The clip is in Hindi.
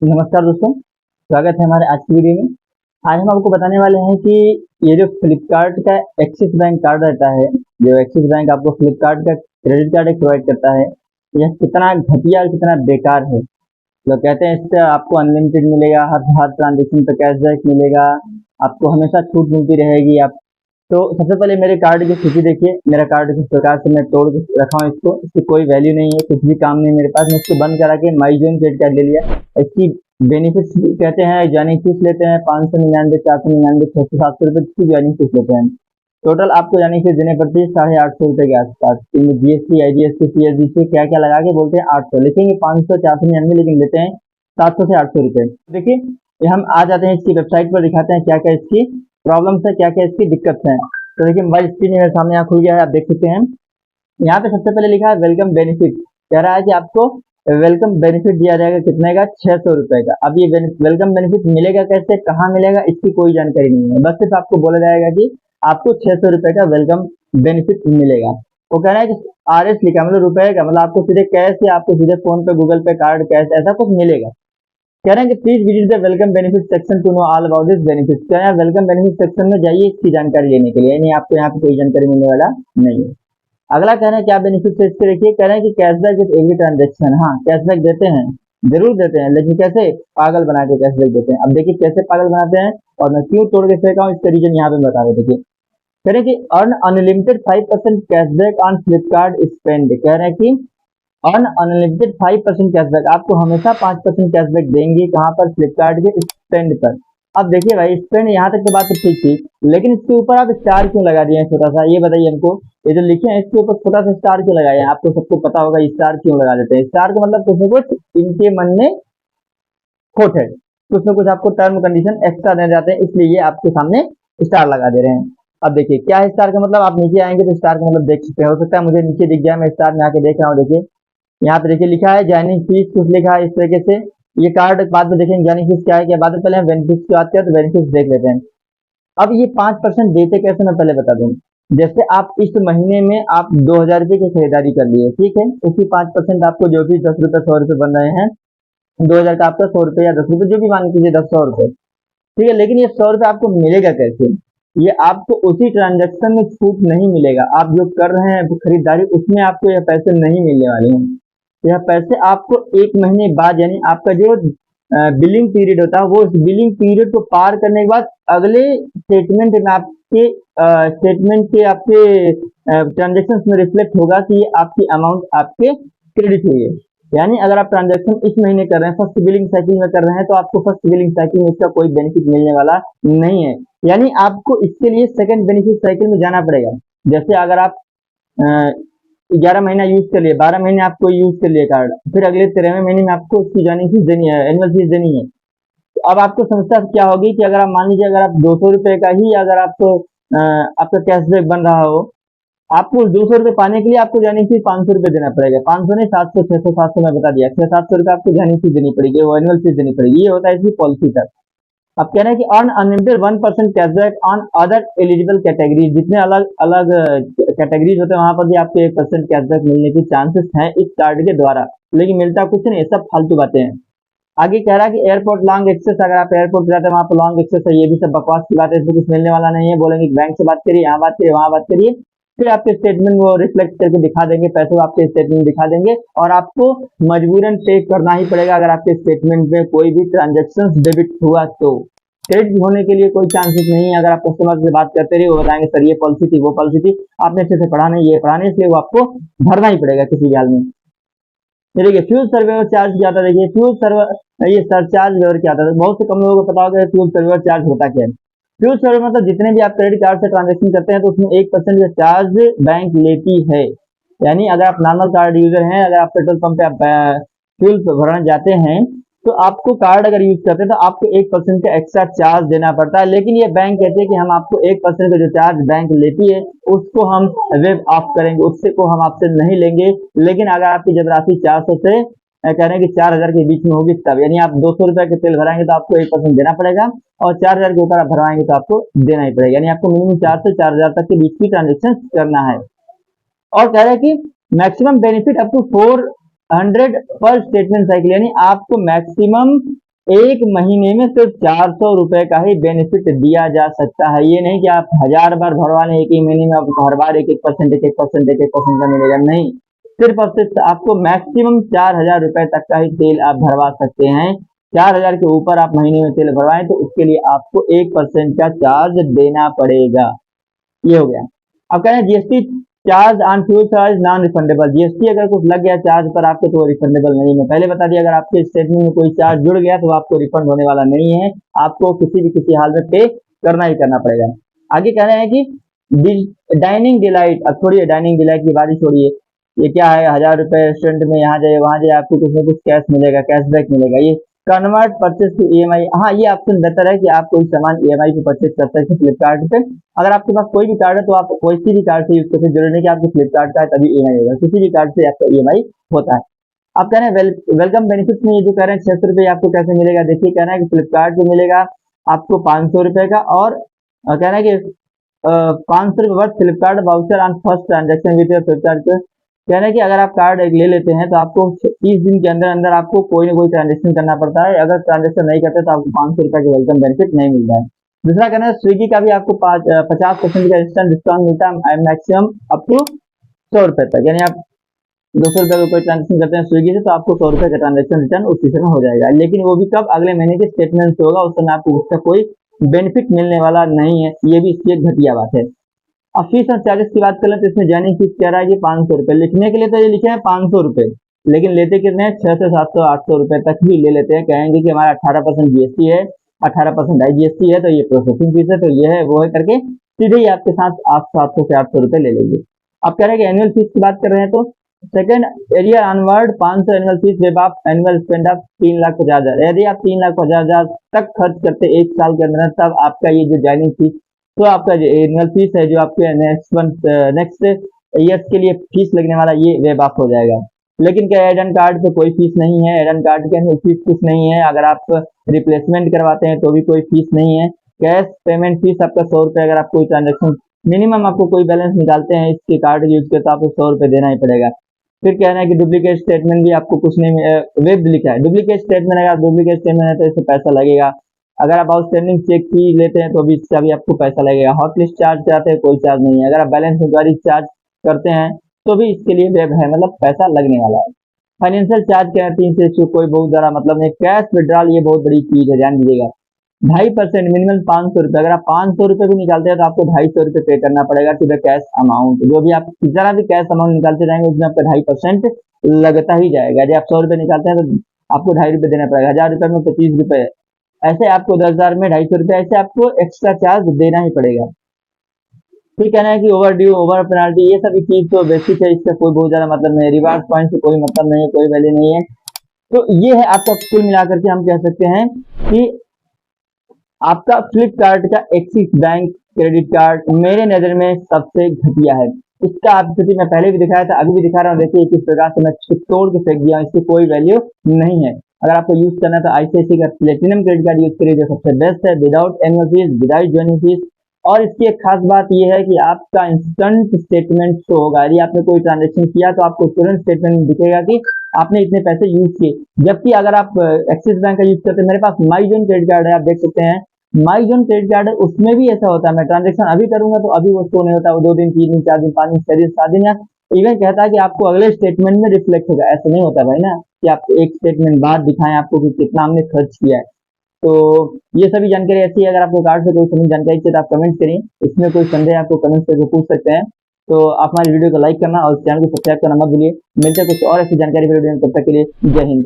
नमस्कार दोस्तों, स्वागत है हमारे आज की वीडियो में। आज हम आपको बताने वाले हैं कि ये जो फ्लिपकार्ट का एक्सिस बैंक कार्ड रहता है, जो एक्सिस बैंक आपको फ्लिपकार्ट का क्रेडिट कार्ड एक प्रोवाइड करता है, यह कितना घटिया और कितना बेकार है। लोग कहते हैं इससे आपको अनलिमिटेड मिलेगा, हर हर ट्रांजेक्शन पे कैशबैक मिलेगा, आपको हमेशा छूट मिलती रहेगी। आप तो सबसे पहले मेरे कार्ड की स्थिति देखिए। मेरा कार्ड किस प्रकार से मैं तोड़ के रखा हूँ इसको, इसकी कोई वैल्यू नहीं है, कुछ भी काम नहीं मेरे पास। मैं इसको बंद करा के माई जोन क्रेडिट कार्ड ले लिया। इसकी बेनिफिट्स कहते हैं, ज्वाइनिंग फीस लेते हैं 599, 499, 600, 700 रुपये की ज्वाइनिंग फीस लेते हैं। टोटल आपको ज्वाइनिंग फीस देनी पड़ती है 850 रुपये के आसपास। इनमें जीएसटी, आईजीएसटी, सीएसडी क्या क्या लगा के बोलते हैं 800, लिखेंगे 500, 499, लेकिन लेते हैं 700 से 800 रुपये। देखिए, ये हम आ जाते हैं इसकी वेबसाइट पर, दिखाते हैं क्या क्या इसकी प्रॉब्लम्स है, क्या क्या इसकी दिक्कत है। तो देखिए, मोबाइल स्क्रीन मेरे सामने यहाँ खुल गया है, आप देख सकते हैं। यहाँ पे सबसे पहले लिखा है वेलकम बेनिफिट। कह रहा है कि आपको वेलकम बेनिफिट दिया जाएगा कितने का, 600 रुपए का। अब ये वेलकम बेनिफिट मिलेगा कैसे, कहाँ मिलेगा, इसकी कोई जानकारी नहीं है। बस सिर्फ आपको बोला जाएगा कि आपको 600 रुपए का वेलकम बेनिफिट मिलेगा। वो कह रहा है कि RS लिखा मतलब रुपए का, मतलब आपको सीधे कैश या आपको सीधे फोन पे, गूगल पे, कार्ड, कैश ऐसा कुछ मिलेगा। कह रहे हैं कि please visit the welcome benefit section to know all about this benefit. क्या है, वेलकम बेनिफिट सेक्शन में जाइए इसकी जानकारी लेने के लिए, नहीं आपको यहाँ पे कोई जानकारी मिलने वाला नहीं है। अगला कह रहे हैं क्या बेनिफिट है इसके, देखिए कह रहे हैं कि कैशबैक विद एवरी ट्रांजेक्शन। हाँ, कैशबैक देते हैं, जरूर देते हैं, लेकिन कैसे, पागल बना के कैशबैक देते हैं। अब देखिए कैसे पागल बनाते हैं और मैं क्यों तोड़ के फेंका हूँ, इसका रीजन यहाँ पे बता रहे। देखिए, कह रहे हैं कि earn unlimited 5% cashback on Flipkart spend. कह रहे हैं कि ऑन अनलिमिटेड 5% कैशबैक, आपको हमेशा 5% कैशबैक देंगे। कहाँ पर, फ्लिपकार्ट के स्पेंड पर। अब देखिए भाई, स्पेंड यहाँ तक तो बात तो ठीक थी, लेकिन इसके ऊपर आप स्टार क्यों लगा दिए हैं छोटा सा, ये बताइए हमको। ये जो लिखे हैं इसके ऊपर छोटा सा स्टार क्यों लगाए हैं, आपको सबको पता होगा स्टार क्यों लगा देते हैं। स्टार का मतलब कुछ न कुछ इनके मन में खोट है, कुछ न कुछ आपको टर्म कंडीशन एक्स्ट्रा दे जाते हैं, इसलिए ये आपके सामने स्टार लगा दे रहे हैं। अब देखिए क्या है स्टार का मतलब, आप नीचे आएंगे तो स्टार का मतलब देख सकते हैं। हो सकता है मुझे नीचे दिख गया, मैं स्टार में आके देख रहा हूँ। देखिए यहाँ पे देखिए लिखा है ज्वाइनिंग फीस, कुछ लिखा है इस तरीके से। ये कार्ड बाद में देखेंगे ज्वाइनिंग फीस क्या है, क्या बात है। पहले हम बेनिफिट्स की बात करें तो बेनिफिट्स देख लेते हैं। अब ये 5% देते कैसे, मैं पहले बता दूं। जैसे आप इस महीने में आप 2000 रुपये की खरीदारी कर लिए, ठीक है, उसी 5% आपको जो भी 10 रुपये 100 रुपये बन रहे हैं, 2000 का आपका 100 रुपये या 10 रुपये जो भी मान लीजिए, 100 रुपये, ठीक है। लेकिन ये 100 रुपये आपको मिलेगा कैसे, ये आपको उसी ट्रांजेक्शन में छूट नहीं मिलेगा। आप जो कर रहे हैं खरीदारी, उसमें आपको यह पैसे नहीं मिलने वाले हैं। यह पैसे आपको 1 महीने बाद, यानी आपका जो बिलिंग पीरियड होता है, वो उस बिलिंग पीरियड को पार करने के बाद अगले स्टेटमेंट में आपके ट्रांजेक्शन में रिफ्लेक्ट होगा कि ये आपकी अमाउंट आपके क्रेडिट हुई है। यानी अगर आप ट्रांजेक्शन इस महीने कर रहे हैं, फर्स्ट बिलिंग साइकिल में कर रहे हैं, तो आपको फर्स्ट बिलिंग साइकिल में इसका कोई बेनिफिट मिलने वाला नहीं है। यानी आपको इसके लिए सेकंड बेनिफिट साइकिल में जाना पड़ेगा। जैसे अगर आप 11 महीना यूज कर लिए, 12 महीने आपको यूज कर लिए कार्ड, फिर अगले 13वें महीने में आपको उसकी ज्वाइनिंग फीस देनी है, एनुअल फीस देनी है। तो अब आपको समस्या क्या होगी कि अगर आप मान लीजिए, अगर आप 200 रुपए का ही अगर आपको आपका कैशबैक बन रहा हो, आपको 200 रुपये पाने के लिए आपको ज्वाइनिंग फीस 500 रुपये देना पड़ेगा। 500 नहीं, 700, 600, 700 मैं बता दिया, 600-700 रुपये आपको ज्वाइनिंग फीस देनी पड़ेगी, वो एनुअल फीस देनी पड़ेगी। ये होता है इसकी पॉलिसी तक। अब कह रहे हैं कि earn unlimited 1% cashback on other eligible categories. जितने अलग अलग कैटेगरीज होते हैं वहां पर भी आपको 1% कैशबैक मिलने की चांसेस हैं इस कार्ड के द्वारा, लेकिन मिलता कुछ नहीं, सब फालतू बातें हैं। आगे कह रहा है कि एयरपोर्ट लॉन्ग एक्सेस, अगर आप एयरपोर्ट जाते हैं वहां पर लॉन्ग एक्सेस है, ये भी सब बकवास की बात है, इसमें कुछ मिलने वाला नहीं है। बोलेंगे बैंक से बात करिए, यहाँ बात करिए, वहां बात करिए, फिर आपके स्टेटमेंट वो रिफ्लेक्ट करके दिखा देंगे, पैसे वो आपके स्टेटमेंट में दिखा देंगे, और आपको मजबूरन पे करना ही पड़ेगा अगर आपके स्टेटमेंट में कोई भी ट्रांजेक्शन डेबिट हुआ तो। क्रेडिट होने के लिए कोई चांसेस नहीं है। अगर आप कस्टमर से बात करते रहिए, वो बताएंगे सर ये पॉलिसी थी, वो पॉलिसी थी, आपने अच्छे से पढ़ा नहीं, ये पढ़ा नहीं, इसलिए वो आपको भरना ही पड़ेगा किसी भी हाल में। ये देखिए फ्यूल सर्वे चार्ज क्या था, देखिए फ्यूल सर्वर, ये सरचार्ज वेवर क्या था। बहुत से कम लोगों को पता होगा फ्यूल सर्वे चार्ज होता क्या है। फ्यूल सर्वे मतलब जितने भी आप क्रेडिट कार्ड से ट्रांजेक्शन करते हैं, तो उसमें 1% का चार्ज बैंक लेती है। यानी अगर आप नॉर्मल कार्ड यूजर हैं, अगर आप पेट्रोल पंप पे आप फ्यूल भरने जाते हैं, तो आपको कार्ड अगर यूज करते हैं तो आपको 1% का एक्स्ट्रा चार्ज देना पड़ता है। लेकिन ये बैंक कहती है कि हम आपको 1% का जो चार्ज बैंक लेती है उसको हम वेब ऑफ करेंगे, उससे को हम आपसे नहीं लेंगे। लेकिन अगर आपकी जब राशि 400 से कह रहे हैं कि 4000 के बीच में होगी तब, यानी आप 200 रुपए के तेल भराएंगे तो आपको 1% देना पड़ेगा, और 4000 के ऊपर आप भरवाएंगे तो आपको देना ही पड़ेगा। यानी आपको मिनिमम 4 से 4000 तक के बीच की ट्रांजेक्शन करना है। और कह रहा है कि मैक्सिमम बेनिफिट अप टू 400 पर स्टेटमेंट साइकिल, यानी आपको मैक्सिमम एक महीने में सिर्फ 400 रुपए का ही बेनिफिट दिया जा सकता है। ये नहीं कि आप 1000 बार भरवा लें एक ही महीने में, आपको हर बार 1-1%, 1-1%, 1-1% का मिलेगा, नहीं। सिर्फ और सिर्फ आपको मैक्सिमम 4000 रुपए तक का ही तेल आप भरवा सकते हैं। 4000 के ऊपर आप महीने में तेल भरवाएं तो उसके लिए आपको 1% का चार्ज देना पड़ेगा। ये हो गया। अब कह रहे हैं GST charge on fuel charge non refundable. GST अगर कुछ लग गया चार्ज पर आपके तो वो रिफंडेबल नहीं है। पहले बता दिया, अगर आपके स्टेटमेंट में कोई चार्ज जुड़ गया तो आपको रिफंड होने वाला नहीं है, आपको किसी हाल में पे करना ही करना पड़ेगा। आगे कह रहे हैं कि डाइनिंग डिलाइट। अब छोड़िए डाइनिंग डिलाइट की बात छोड़िए, ये क्या है, 1000 रुपए रेस्टोरेंट में यहाँ जाइए वहां जाइए आपको कुछ ना कुछ कैश मिलेगा, कैशबैक मिलेगा। ये कन्वर्ट परचेज टू ईएमआई, हाँ ये ऑप्शन बेहतर है कि आप कोई सामान ईएमआई पे परचेज कर सकते हैं फ्लिपकार्ट पे। अगर आपके पास कोई भी कार्ड है तो आप कोई सी भी कार्ड से यूज करते, जरूरी नहीं कि आपको फ्लिपकार्ट का है तभी ईएमआई होगा, किसी भी कार्ड से आपका ईएमआई होता है। आप कह रहे हैं वेलकम बेनिफिट में ये जो कह रहे हैं 600 रुपये आपको कैसे मिलेगा, देखिए कह रहे हैं कि फ्लिपकार्ट पे मिलेगा आपको 500 रुपए का, और कह रहे हैं कि 500 रुपये worth Flipkart voucher on first transaction with Flipkart पे। कह रहे हैं कि अगर आप कार्ड एक ले लेते हैं तो आपको 30 दिन के अंदर अंदर आपको कोई ना कोई ट्रांजेक्शन करना पड़ता है, अगर ट्रांजेक्शन नहीं करते तो आपको 500 रुपए का वेलकम बेनिफिट नहीं मिलता है। दूसरा कहना है स्विगी का भी आपको 50% का इंस्टेंट डिस्काउंट मिलता है, मैक्सिमम अप टू 100 रुपए तक। यानी आप 200 रुपए का कोई ट्रांजेक्शन करते हैं स्विगी से तो आपको 100 रुपए का ट्रांजेक्शन रिटर्न उसी समय हो जाएगा, लेकिन वो भी कब, अगले महीने के स्टेटमेंट से होगा, उस समय आपको उसका कोई बेनिफिट मिलने वाला नहीं है। ये भी इसकी एक घटिया बात है। अब फीस और चार्जेस की बात करें तो इसमें ज्वाइनिंग फीस कह रहा है कि 500 रुपए, लिखने के लिए तो ये लिखे हैं 500 रुपए, लेकिन लेते कितने हैं, 600 से 700 800 रुपए तक भी ले लेते हैं। कहेंगे कि हमारा 18% जीएसटी है, 18% आईजीएसटी है, तो ये प्रोसेसिंग फीस है, तो ये है वो है करके सीधे ही आपके साथ 700 से 800 रुपए ले लेंगे। अब कह रहे हैं कि एनुअल फीस की बात कर रहे हैं तो second arrear onward 500 annual fees web of annual spend of 3,50,000। यदि आप 3,50,000 तक खर्च करते एक साल के अंदर, तब आपका ये जो ज्वाइनिंग फीस, तो आपका जो एनुअल फीस है जो आपके नेक्स्ट ईयर्स के लिए फीस लगने वाला, ये वेब ऑफ हो जाएगा। लेकिन क्या एड एन कार्ड पे कोई फीस नहीं है, एड एन कार्ड के एनुअल फीस कुछ नहीं है। अगर आप रिप्लेसमेंट करवाते हैं तो भी कोई फीस नहीं है। कैश पेमेंट फीस आपका 100 रुपए, अगर आप कोई ट्रांजेक्शन मिनिमम आपको कोई बैलेंस निकालते हैं इसके कार्ड यूज करते तो आपको 100 रुपए देना ही पड़ेगा। फिर कहना है कि डुप्लीकेट स्टेटमेंट भी आपको कुछ नहीं, वेब लिखा है डुप्लीकेट स्टेटमेंट, अगर डुप्लीकेट स्टेटमेंट है तो इससे पैसा लगेगा। अगर आप आउटस्टैंडिंग चेक फी लेते हैं तो भी इसका भी आपको पैसा लगेगा। हॉट लिस्ट चार्ज कराते हैं कोई चार्ज नहीं है। अगर आप बैलेंस इंक्वायरी चार्ज करते हैं तो भी इसके लिए वेब है, मतलब पैसा लगने वाला है। फाइनेंशियल चार्ज के 3 से कोई बहुत ज़्यादा मतलब नहीं। कैश विड्रॉल ये बहुत बड़ी चीज है, ध्यान दीजिएगा। 2.5% मिनिमम 500 रुपए, अगर आप 500 रुपए भी निकालते हैं तो आपको 250 रुपए पे करना पड़ेगा टू द कैश अमाउंट। जो भी आप जितना भी कैश अमाउंट निकालते जाएंगे उसमें आपका 2.5% लगता ही जाएगा। यदि आप 100 रुपए निकालते हैं तो आपको 2.5 रुपए देना पड़ेगा। 1000 रुपए में 25 रुपए, ऐसे आपको 10,000 में 250 रुपए, ऐसे आपको एक्स्ट्रा चार्ज देना ही पड़ेगा। फिर कहना है कि ओवर ड्यू, ओवर पेनाल्टी, ये सभी चीज तो बेसिक है, इसका कोई बहुत ज्यादा मतलब नहीं। रिवार्ड पॉइंट से कोई मतलब नहीं है, कोई वैल्यू नहीं है। तो ये है आपका कुल मिलाकर के हम कह सकते हैं कि आपका फ्लिपकार्ट का एक्सिस बैंक क्रेडिट कार्ड मेरे नजर में सबसे घटिया है। इसका आपकी मैं पहले भी दिखाया था, अभी भी दिखा रहा हूँ। देखिए किस प्रकार से मैं इसको तोड़ के फेंक दिया, इसकी कोई वैल्यू नहीं है। अगर आपको यूज करना है तो आईसीआईसीआई का प्लेटिनम क्रेडिट कार्ड यूज करिए, जो सबसे बेस्ट है, without annual fees, without joining fees. और इसकी एक खास बात यह है कि आपका इंस्टेंट स्टेटमेंट शो होगा। यदि आपने कोई ट्रांजेक्शन किया तो आपको तुरंत स्टेटमेंट दिखेगा कि आपने इतने पैसे यूज किए। जबकि अगर आप एक्सिस बैंक का यूज करते हैं, मेरे पास माई जोन क्रेडिट कार्ड है, आप देख सकते हैं माई जोन क्रेडिट कार्ड है, उसमें भी ऐसा होता है। मैं ट्रांजेक्शन अभी करूंगा तो अभी वो शो नहीं होता, वो 2 दिन 3 दिन 4 दिन 5 दिन 6 दिन 7 दिन, या इवन कहता है कि आपको अगले स्टेटमेंट में रिफ्लेक्ट होगा। ऐसा नहीं होता भाई ना, कि आपको एक स्टेटमेंट बाद दिखाएं आपको कि कितना हमने खर्च किया है। तो ये सभी जानकारी ऐसी है। अगर आपको कार्ड से कोई सभी जानकारी चाहिए तो आप कमेंट करिए, इसमें कोई संदेह आपको कमेंट करके पूछ सकते हैं। तो आप हमारी वीडियो को लाइक करना और चैनल को सब्सक्राइब करना मत भूलिए। मिलते हैं कुछ और ऐसी जानकारी वीडियो में, तब तक के लिए जय हिंद।